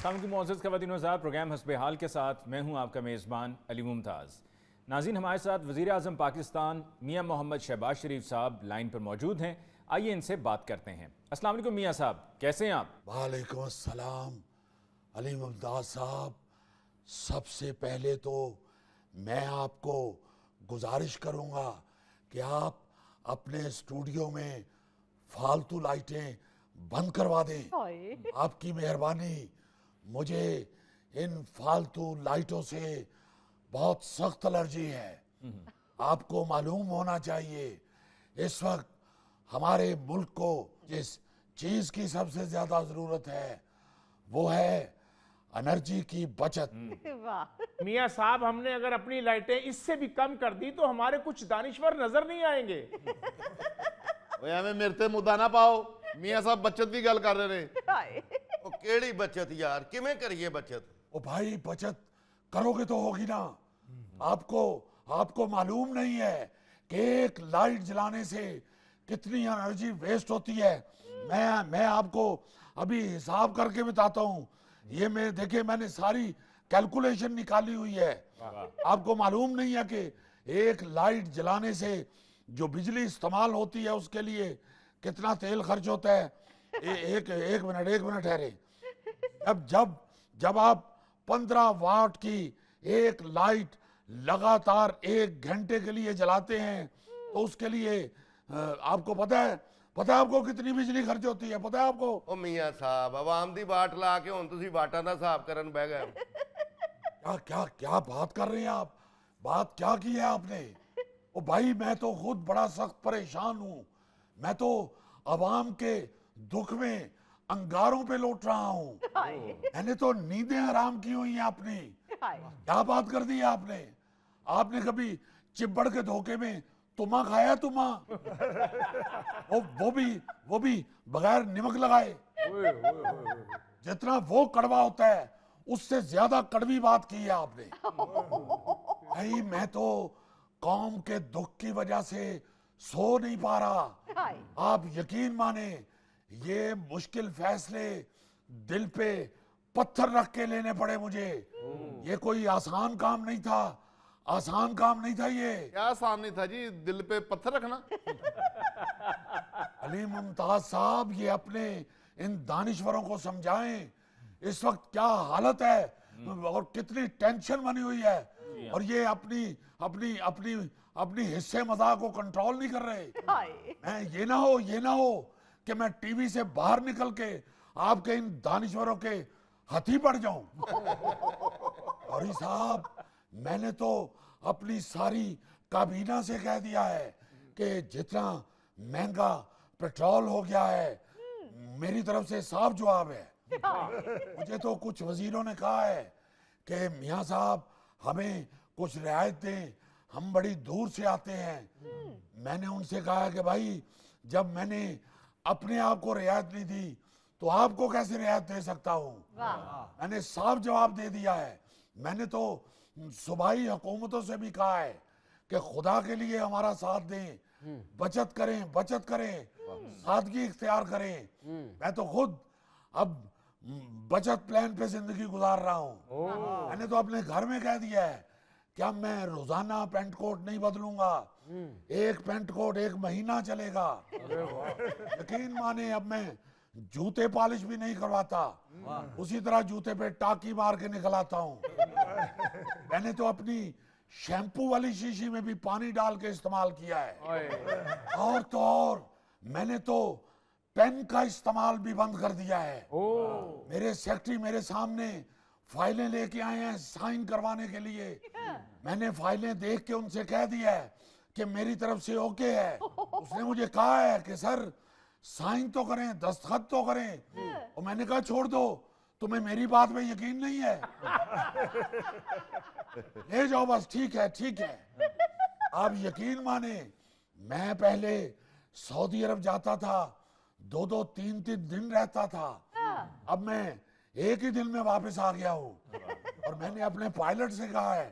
अस्सलामुअलैकुम मुअज़्ज़ज़ ख़वातीन व हज़रात, प्रोग्राम हस्बे हाल के साथ मैं हूं आपका मेज़बान अली मुमताज़। नाज़रीन, हमारे साथ वज़ीर आज़म पाकिस्तान मियां मोहम्मद शहबाज शरीफ साहब लाइन पर मौजूद हैं। आइए इनसे बात करते हैं। अस्सलाम वालेकुम मियां साहब, कैसे हैं आप? वालेकुम अस्सलाम अली मुमताज़ साहब। सबसे पहले तो मैं आपको गुजारिश करूंगा कि आप अपने स्टूडियो में फालतू लाइटें बंद करवा दें। आपकी मेहरबानी। मुझे इन फालतू लाइटों से बहुत सख्त एलर्जी है। आपको मालूम होना चाहिए इस वक्त हमारे मुल्क को जिस चीज की सबसे ज्यादा जरूरत है वो है एनर्जी की बचत। मियाँ साहब, हमने अगर अपनी लाइटें इससे भी कम कर दी तो हमारे कुछ दानिश्वर नजर नहीं आएंगे। ओए एवें मेरे ते मुद्दा ना पाओ। मियाँ साहब बचत की गल कर रहे ने। ਉਹ ਕਿਹੜੀ बचत यार, किवें करिए बचत? ओ भाई, बचत करोगे तो होगी ना। आपको आपको मालूम नहीं है कि एक लाइट जलाने से कितनी एनर्जी वेस्ट होती है। मैं आपको अभी हिसाब करके बताता हूँ। ये मैं देखिए, मैंने सारी कैलकुलेशन निकाली हुई है। आपको मालूम नहीं है कि एक लाइट जलाने से जो बिजली इस्तेमाल होती है उसके लिए कितना तेल खर्च होता है। एक मिनट ठहरे। जब जब जब आप 15 वाट की एक लाइट लगातार 1 घंटे के लिए जलाते हैं तो उसके लिए आपको पता है आपको कितनी बिजली खर्च होती है? पता है आपको? ਉਹ ਮੀਆਂ ਸਾਹਿਬ, ਆਵਾਮ ਦੀ ਵਾਟ ਲਾ ਕੇ ਹੁਣ ਤੁਸੀਂ ਵਾਟਾਂ ਦਾ ਹਿਸਾਬ ਕਰਨ ਬਹਿ ਗਏ। क्या क्या क्या बात कर रहे हैं आप? बात क्या की है आपने? ओ भाई, मैं तो खुद बड़ा सख्त परेशान हूँ। मैं तो अवाम के दुख में अंगारों पे लौट रहा हूँ। मैंने तो नींदें हराम की हुई हैं अपनी। क्या बात कर दी है आपने? आपने कभी चिब्बड़ के धोखे में तुम्हा खाया? तुम्हा वो भी बगैर नमक लगाए। जितना वो कड़वा होता है उससे ज्यादा कड़वी बात की है आपने। भाई, मैं तो कौम के दुख की वजह से सो नहीं पा रहा। आप यकीन माने, ये मुश्किल फैसले दिल पे पत्थर रख के लेने पड़े मुझे। ये कोई आसान काम नहीं था। आसान काम नहीं था ये। क्या आसान नहीं था जी, दिल पे पत्थर रखना। अली मुमताज साहब, ये अपने इन दानिश्वरों को समझाएं इस वक्त क्या हालत है और कितनी टेंशन बनी हुई है। और ये अपनी अपनी अपनी अपनी हिस्से मजाक को कंट्रोल नहीं कर रहे। मैं ये ना हो कि मैं टीवी से बाहर निकल के आपके इन दानिश्वरों के हथी पड़ जाऊं। और साहब, मैंने तो अपनी सारी काबीना से कह दिया है कि जितना महंगा पेट्रोल हो गया है, मेरी तरफ से साफ जवाब है। मुझे तो कुछ वजीरों ने कहा है कि मियाँ साहब हमें कुछ रियायत दें, हम बड़ी दूर से आते हैं। मैंने उनसे कहा कि भाई, जब मैंने अपने आप को रियायत नहीं दी तो आपको कैसे रियायत दे सकता हूँ? मैंने साफ जवाब दे दिया है। मैंने तो सूबाई हुकूमतों से भी कहा है कि खुदा के लिए हमारा साथ दें, बचत करें, सादगी इख्तियार करें। मैं तो खुद अब बचत प्लान पे जिंदगी गुजार रहा हूँ। मैंने तो अपने घर में कह दिया है कि अब मैं रोजाना पेंट कोट नहीं बदलूंगा। एक पेंट कोट 1 महीना चलेगा। यकीन माने, अब मैं जूते पॉलिश भी नहीं करवाता, उसी तरह जूते पे टाकी मार के निकल आता हूँ। मैंने तो अपनी शैम्पू वाली शीशी में भी पानी डाल के इस्तेमाल किया है। और तो और मैंने तो पेन का इस्तेमाल भी बंद कर दिया है। मेरे सेक्रेटरी मेरे सामने फाइलें लेके आए हैं साइन करवाने के लिए। मैंने फाइलें देख के उनसे कह दिया है कि मेरी तरफ से ओके है। उसने मुझे कहा है कि सर, साइन तो करें, दस्तखत तो करें। और मैंने कहा छोड़ दो, तुम्हें मेरी बात में यकीन नहीं है। ले जाओ बस, ठीक है। आप यकीन माने, मैं पहले सऊदी अरब जाता था, 2-2, 3-3 दिन रहता था। अब मैं एक ही दिन में वापस आ गया हूँ। और मैंने अपने पायलट से कहा है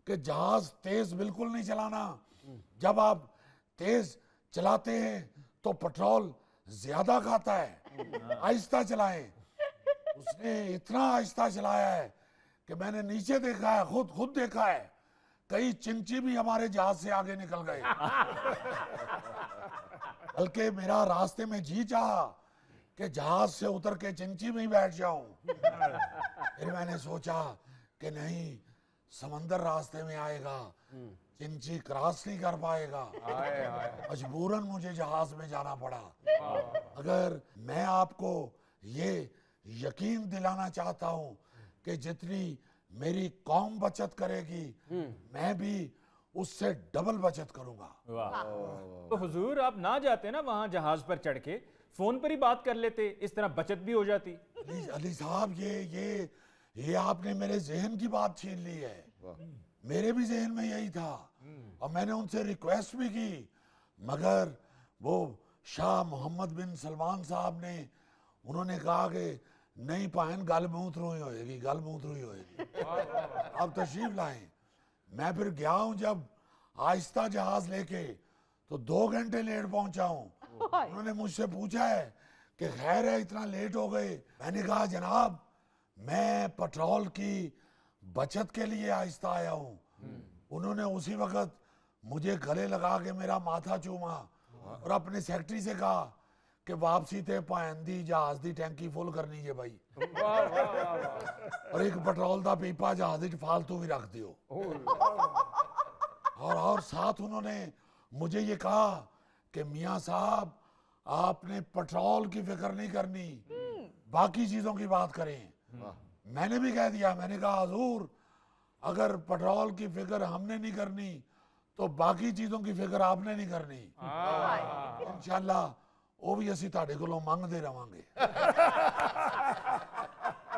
कि जहाज तेज बिल्कुल नहीं चलाना। जब आप तेज चलाते हैं तो पेट्रोल ज्यादा खाता है, आहिस्ता चलाएं। उसने इतना आहिस्ता चलाया है कि मैंने नीचे देखा है, खुद देखा है, कई चिंची भी हमारे जहाज से आगे निकल गए। बल्कि मेरा रास्ते में जी चाहा कि जहाज से उतर के चिंची में ही बैठ जाऊं। फिर मैंने सोचा कि नहीं, समंदर रास्ते में आएगा, चिंची क्रॉस नहीं कर पाएगा, मजबूरन मुझे जहाज में जाना पड़ा। अगर मैं आपको ये यकीन दिलाना चाहता हूं कि जितनी मेरी कौम बचत करेगी, मैं भी उससे डबल बचत करूंगा। वाह। तो हुजूर आप ना जाते ना वहां जहाज पर चढ़ के, फोन पर ही बात कर लेते, इस तरह बचत भी हो जाती। अली साहब, ये आपने मेरे जहन की बात छीन ली है। मेरे भी जहन में यही था और मैंने उनसे रिक्वेस्ट भी की, मगर वो शाह मोहम्मद बिन सलमान साहब ने, उन्होंने कहा कि नहीं पायन, गल मूत रुई होएगी, गल मूत रुई होएगी, आप तशरीफ लाएं। मैं फिर गया हूं जब आहिस्ता जहाज लेके, तो 2 घंटे लेट पहुंचा हूं। उन्होंने मुझसे पूछा है कि खैर है इतना लेट हो गए। मैंने कहा जनाब, मैं पेट्रोल की बचत के लिए आहिस्ता आया हूं। उन्होंने उसी वक्त मुझे गले लगा के मेरा माथा चूमा और अपने सेक्रेटरी से कहा कि वापसी ते भैन दी जहाज दी टैंकी फुल करनी है भाई, और एक पेट्रोल का पीपा जहाज विच फालतू भी रख दियो। और साथ उन्होंने मुझे ये कहा कि मियाँ साहब, आपने पेट्रोल की फिक्र नहीं करनी, बाकी चीजों की बात करें। मैंने भी कह दिया, मैंने कहा हुजूर, अगर पेट्रोल की फिक्र हमने नहीं करनी तो बाकी चीजों की फिक्र आपने नहीं करनी। इंशाल्लाह वो भी असी तुहाडे कोलों मंगदे रहांगे।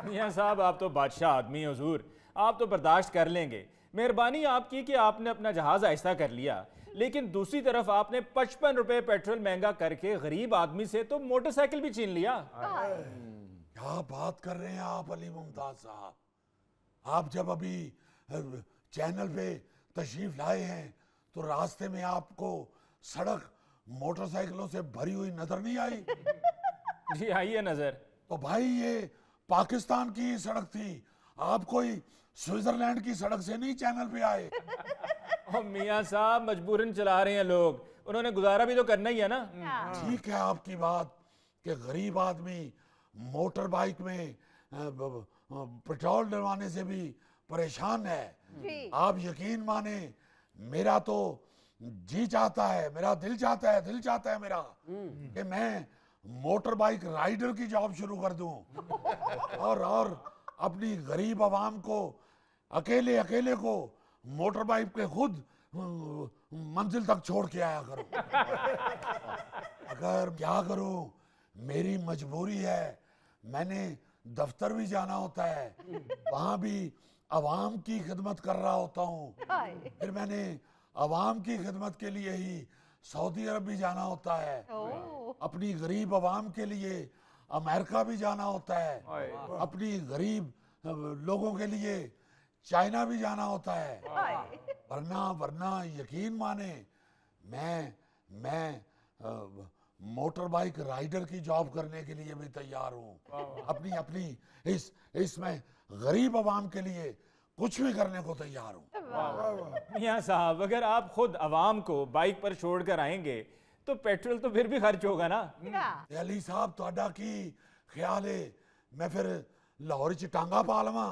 मियाँ साहब आप तो बादशाह आदमी हैं हुजूर, आप तो बर्दाश्त कर लेंगे। मेहरबानी आपकी कि आपने अपना जहाज आहिस्ता कर लिया, लेकिन दूसरी तरफ आपने 55 रुपए पेट्रोल महंगा करके गरीब आदमी से तो मोटरसाइकिल भी छीन लिया। क्या बात कर रहे हैं आप अली मुमताज साहब? आप जब अभी चैनल पे तशरीफ लाए हैं तो रास्ते में आपको सड़क मोटरसाइकिलों से भरी हुई नजर नहीं आई? जी आइए नजर। तो भाई ये पाकिस्तान की सड़क थी, आप कोई स्विट्जरलैंड की सड़क से नहीं चैनल पे आए। और मियाँ साहब मजबूरन चला रहे हैं लोग, उन्होंने गुजारा भी तो करना ही है ना। ठीक है आपकी बात कि गरीब आदमी मोटर बाइक में पेट्रोल डलवाने से भी परेशान है। आप यकीन माने, मेरा तो जी चाहता है, मेरा दिल चाहता है मेरा कि मैं मोटर बाइक राइडर की जॉब शुरू कर दूं और अपनी गरीब आवाम को अकेले को मोटर बाइक पे खुद मंजिल तक छोड़ के आया करूं। अगर क्या करूं, मेरी मजबूरी है, मैंने दफ्तर भी जाना होता है, वहां भी अवाम की खिदमत कर रहा होता हूं। फिर मैंने अवाम की खिदमत के लिए ही सऊदी अरब भी जाना होता है, अपनी गरीब अवाम के लिए अमेरिका भी जाना होता है, अपनी गरीब लोगों के लिए चाइना भी जाना होता है। वरना यकीन माने, मैं मोटर बाइक राइडर की जॉब करने के लिए भी तैयार हूँ। अपनी इसमें गरीब आवाम के लिए कुछ भी करने को तैयार हूँ। मियाँ साहब अगर आप खुद आवाम को बाइक पर छोड़कर आएंगे तो पेट्रोल तो फिर भी खर्च होगा ना। अली साहब तुहाडा की ख्याल है, मैं फिर लाहौर च टांगा पा लवा?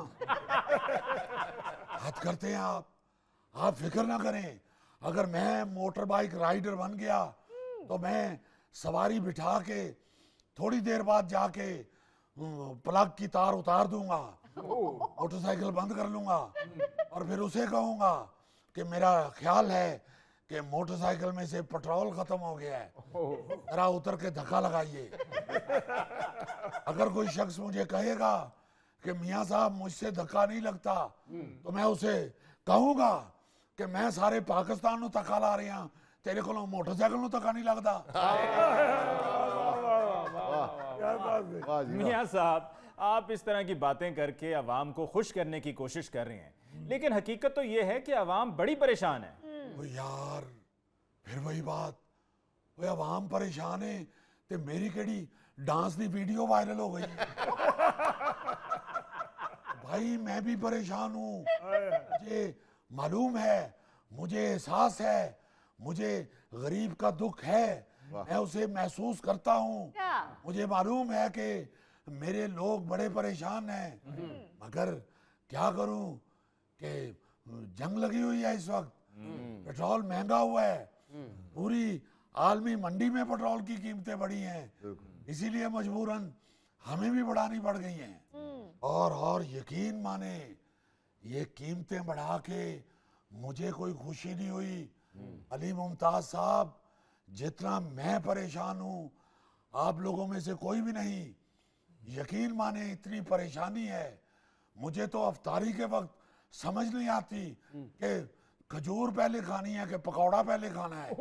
हद करते हैं आप फिक्र ना करें। अगर मैं मोटर बाइक राइडर बन गया तो मैं सवारी बिठा के थोड़ी देर बाद जाके प्लग की तार उतार दूंगा, मोटरसाइकिल बंद कर लूंगा और फिर उसे कहूंगा कि मेरा ख्याल है कि मोटरसाइकिल में से पेट्रोल खत्म हो गया है, जरा उतर के धक्का लगाइए। अगर कोई शख्स मुझे कहेगा कि मियाँ साहब मुझसे धक्का नहीं लगता, तो मैं उसे कहूंगा कि मैं सारे पाकिस्तान ਨੂੰ धक्का ला रही हूं, तेरे को मोटरसाइकिल ਨੂੰ धक्का नहीं लगता। मियाँ साहब आप इस तरह की बातें करके अवाम को खुश करने की कोशिश कर रहे हैं, लेकिन हकीकत तो यह है कि अवाम बड़ी परेशान है। वो यार फिर वही बात, वो अवाम परेशान है ते मेरी केड़ी डांस की वीडियो वायरल हो गई। भाई मैं भी परेशान हूँ, मुझे मालूम है, मुझे एहसास है, मुझे गरीब का दुख है, मैं उसे महसूस करता हूँ। मुझे मालूम है कि मेरे लोग बड़े परेशान हैं, मगर क्या करूँ कि जंग लगी हुई है इस वक्त, पेट्रोल महंगा हुआ है, पूरी आलमी मंडी में पेट्रोल की कीमतें बढ़ी हैं, इसीलिए मजबूरन हमें भी बढ़ानी पड़ गई हैं। और यकीन माने ये कीमतें बढ़ा के मुझे कोई खुशी नहीं हुई। अली मुमताज साहब, जितना मैं परेशान हूँ आप लोगों में से कोई भी नहीं। यकीन माने इतनी परेशानी है, मुझे तो अफ्तारी के वक्त समझ नहीं आती कि खजूर पहले खानी है कि पकौड़ा पहले खाना है।